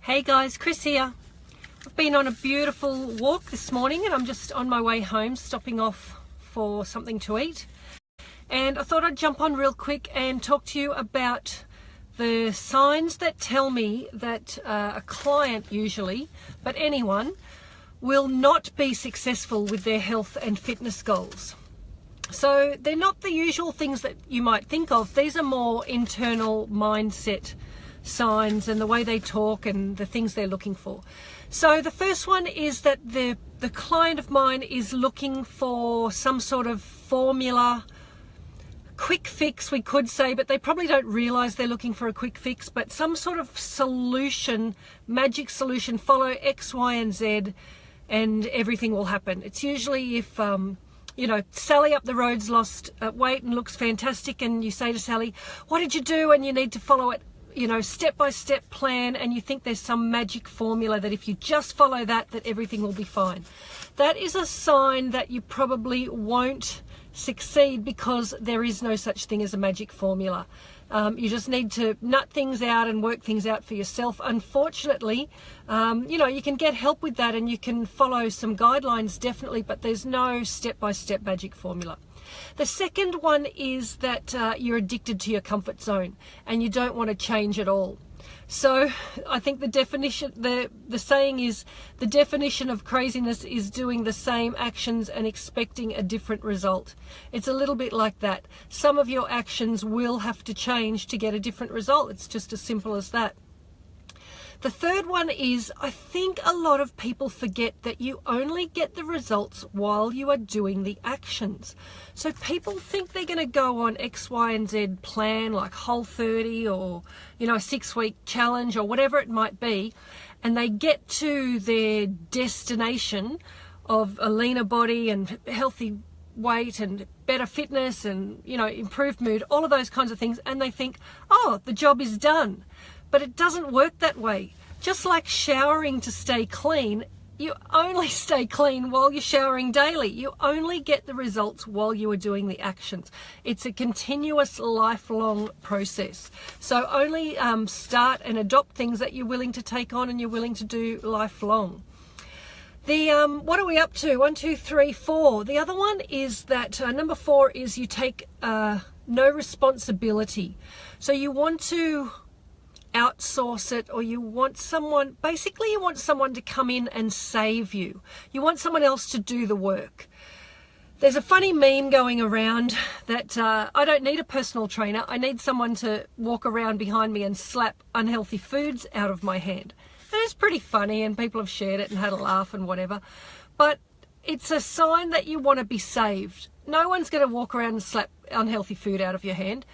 Hey guys, Chris here. I've been on a beautiful walk this morning and I'm just on my way home, stopping off for something to eat. And I thought I'd jump on real quick and talk to you about the signs that tell me that a client usually, but anyone, will not be successful with their health and fitness goals. So they're not the usual things that you might think of. These are more internal mindset signs and the way they talk and the things they're looking for. So the first one is that the client of mine is looking for some sort of formula, quick fix we could say, but they probably don't realize they're looking for a quick fix, but some sort of solution, magic solution, follow X, Y, and Z and everything will happen. It's usually if Sally up the road's lost weight and looks fantastic, and you say to Sally, what did you do? And you need to follow it, step-by-step plan, and you think there's some magic formula that if you just follow that everything will be fine. That is a sign that you probably won't succeed because there is no such thing as a magic formula. You just need to nut things out and work things out for yourself. Unfortunately, you can get help with that and you can follow some guidelines definitely, but there's no step-by-step magic formula. The second one is that you're addicted to your comfort zone and you don't want to change at all. So I think the definition, the saying is, the definition of craziness is doing the same actions and expecting a different result. It's a little bit like that. Some of your actions will have to change to get a different result. It's just as simple as that. The third one is, I think a lot of people forget that you only get the results while you are doing the actions. So people think they're going to go on X, Y, and Z plan like Whole30 or, a 6-week challenge or whatever it might be, and they get to their destination of a leaner body and healthy weight and better fitness and, improved mood, all of those kinds of things, and they think, oh, the job is done. But it doesn't work that way. Just like showering to stay clean, you only stay clean while you're showering daily. You only get the results while you are doing the actions. It's a continuous, lifelong process. So only start and adopt things that you're willing to take on and you're willing to do lifelong. What are we up to? 1, 2, 3, 4. The other one is that number 4 is you take no responsibility. So you want to outsource it, or you want someone to come in and save you. You want someone else to do the work. There's a funny meme going around that I don't need a personal trainer. I need someone to walk around behind me and slap unhealthy foods out of my hand. And it's pretty funny and people have shared it and had a laugh and whatever. But it's a sign that you want to be saved. No one's going to walk around and slap unhealthy food out of your hand.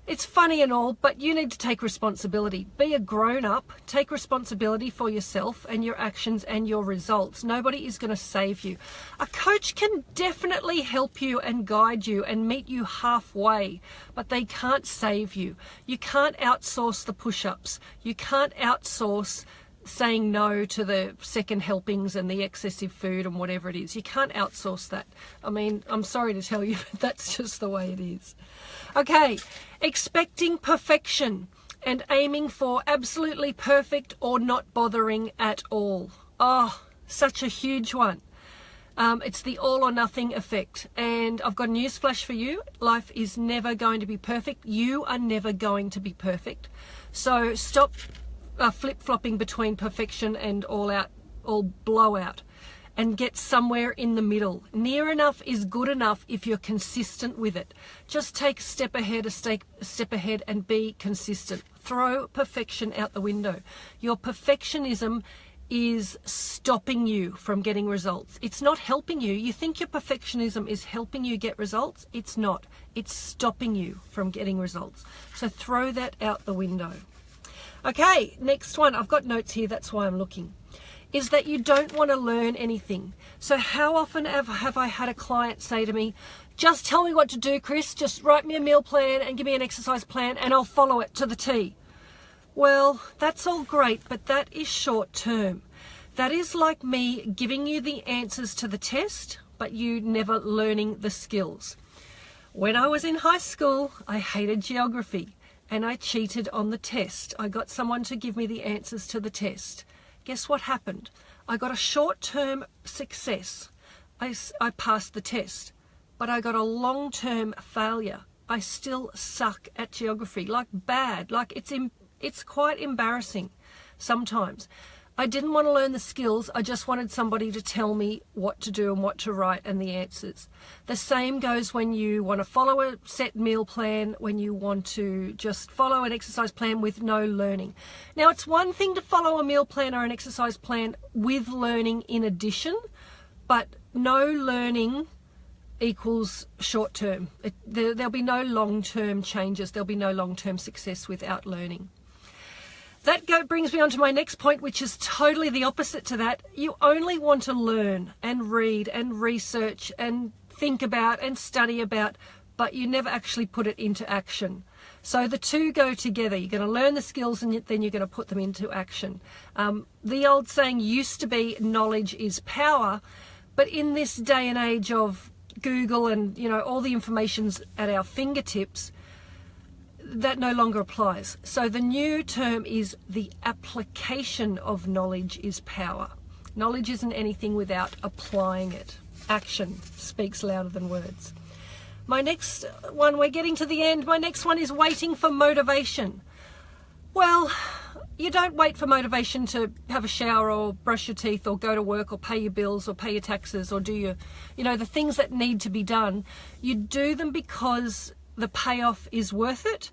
It's funny and all, but you need to take responsibility. Be a grown-up, take responsibility for yourself and your actions and your results. Nobody is going to save you. A coach can definitely help you and guide you and meet you halfway, but they can't save you. You can't outsource the push-ups. You can't outsource saying no to the second helpings and the excessive food and whatever it is. You can't outsource that. I mean, I'm sorry to tell you, but that's just the way it is. Okay, expecting perfection and aiming for absolutely perfect or not bothering at all. Oh, such a huge one. It's the all or nothing effect. And I've got a news flash for you. Life is never going to be perfect. You are never going to be perfect. So stop flip-flopping between perfection and all blowout, and get somewhere in the middle. Near enough is good enough if you're consistent with it. Just take a step ahead and be consistent. Throw perfection out the window. Your perfectionism is stopping you from getting results. It's not helping you. You think your perfectionism is helping you get results. It's not. It's stopping you from getting results. So throw that out the window. Okay, next one. I've got notes here, that's why I'm looking. Is that you don't want to learn anything. So how often have I had a client say to me, just tell me what to do, Chris, just write me a meal plan and give me an exercise plan and I'll follow it to the T. Well, that's all great, but that is short term. That is like me giving you the answers to the test, but you never learning the skills. When I was in high school, I hated geography. and I cheated on the test. I got someone to give me the answers to the test. Guess what happened? I got a short-term success. I passed the test, but I got a long-term failure. I still suck at geography, like bad, like it's quite embarrassing sometimes. I didn't want to learn the skills, I just wanted somebody to tell me what to do and what to write and the answers. The same goes when you want to follow a set meal plan, when you want to just follow an exercise plan with no learning. Now, it's one thing to follow a meal plan or an exercise plan with learning in addition, but no learning equals short term. There'll be no long-term changes, there'll be no long-term success without learning. That brings me on to my next point, which is totally the opposite to that. You only want to learn and read and research and think about and study about, but you never actually put it into action. So the two go together. You're going to learn the skills and then you're going to put them into action. The old saying used to be knowledge is power, but in this day and age of Google and all the information's at our fingertips, that no longer applies. So the new term is the application of knowledge is power. Knowledge isn't anything without applying it. Action speaks louder than words. My next one, we're getting to the end. My next one is waiting for motivation. Well, you don't wait for motivation to have a shower or brush your teeth or go to work or pay your bills or pay your taxes or do the things that need to be done. You do them because the payoff is worth it,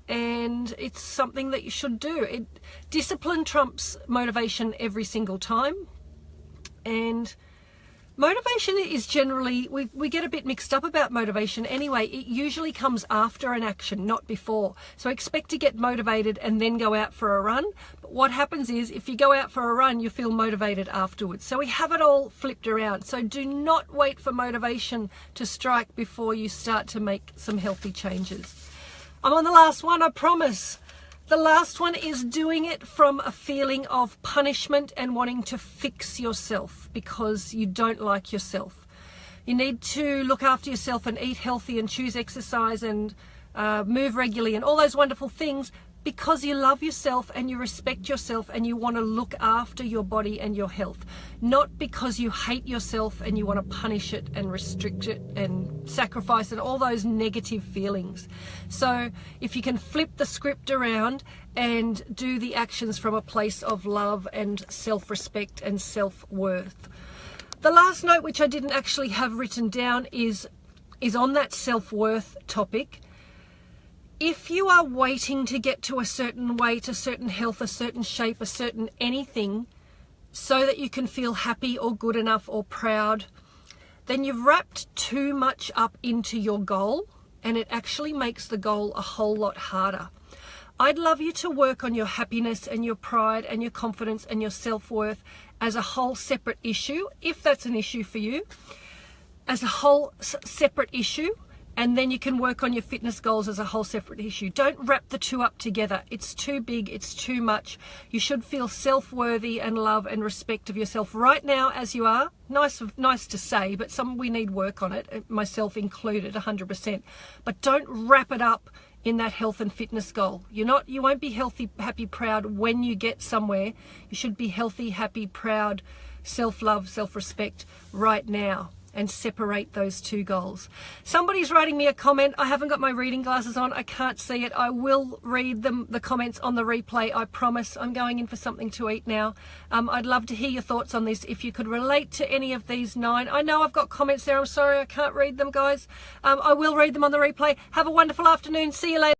and it's something that you should do. Discipline trumps motivation every single time, and motivation is generally, we get a bit mixed up about motivation anyway. It usually comes after an action, not before. So expect to get motivated and then go out for a run. But what happens is if you go out for a run, you feel motivated afterwards. So we have it all flipped around. So do not wait for motivation to strike before you start to make some healthy changes. I'm on the last one, I promise. The last one is doing it from a feeling of punishment and wanting to fix yourself because you don't like yourself. You need to look after yourself and eat healthy and choose exercise and move regularly and all those wonderful things because you love yourself and you respect yourself and you want to look after your body and your health. Not because you hate yourself and you want to punish it and restrict it and sacrifice it, all those negative feelings. So if you can flip the script around and do the actions from a place of love and self-respect and self-worth. The last note, which I didn't actually have written down, is on that self-worth topic. If you are waiting to get to a certain weight, a certain health, a certain shape, a certain anything, so that you can feel happy or good enough or proud, then you've wrapped too much up into your goal, and it actually makes the goal a whole lot harder. I'd love you to work on your happiness and your pride and your confidence and your self-worth as a whole separate issue, if that's an issue for you, as a whole separate issue. And then you can work on your fitness goals as a whole separate issue. Don't wrap the two up together. It's too big, it's too much. You should feel self-worthy and love and respect of yourself right now as you are. Nice to say, but we need work on it, myself included, 100%. But don't wrap it up in that health and fitness goal. You won't be healthy, happy, proud when you get somewhere. You should be healthy, happy, proud, self-love, self-respect right now. And separate those two goals. Somebody's writing me a comment. I haven't got my reading glasses on. I can't see it. I will read the comments on the replay. I promise. I'm going in for something to eat now. I'd love to hear your thoughts on this. If you could relate to any of these 9. I know I've got comments there. I'm sorry I can't read them, guys. I will read them on the replay. Have a wonderful afternoon. See you later.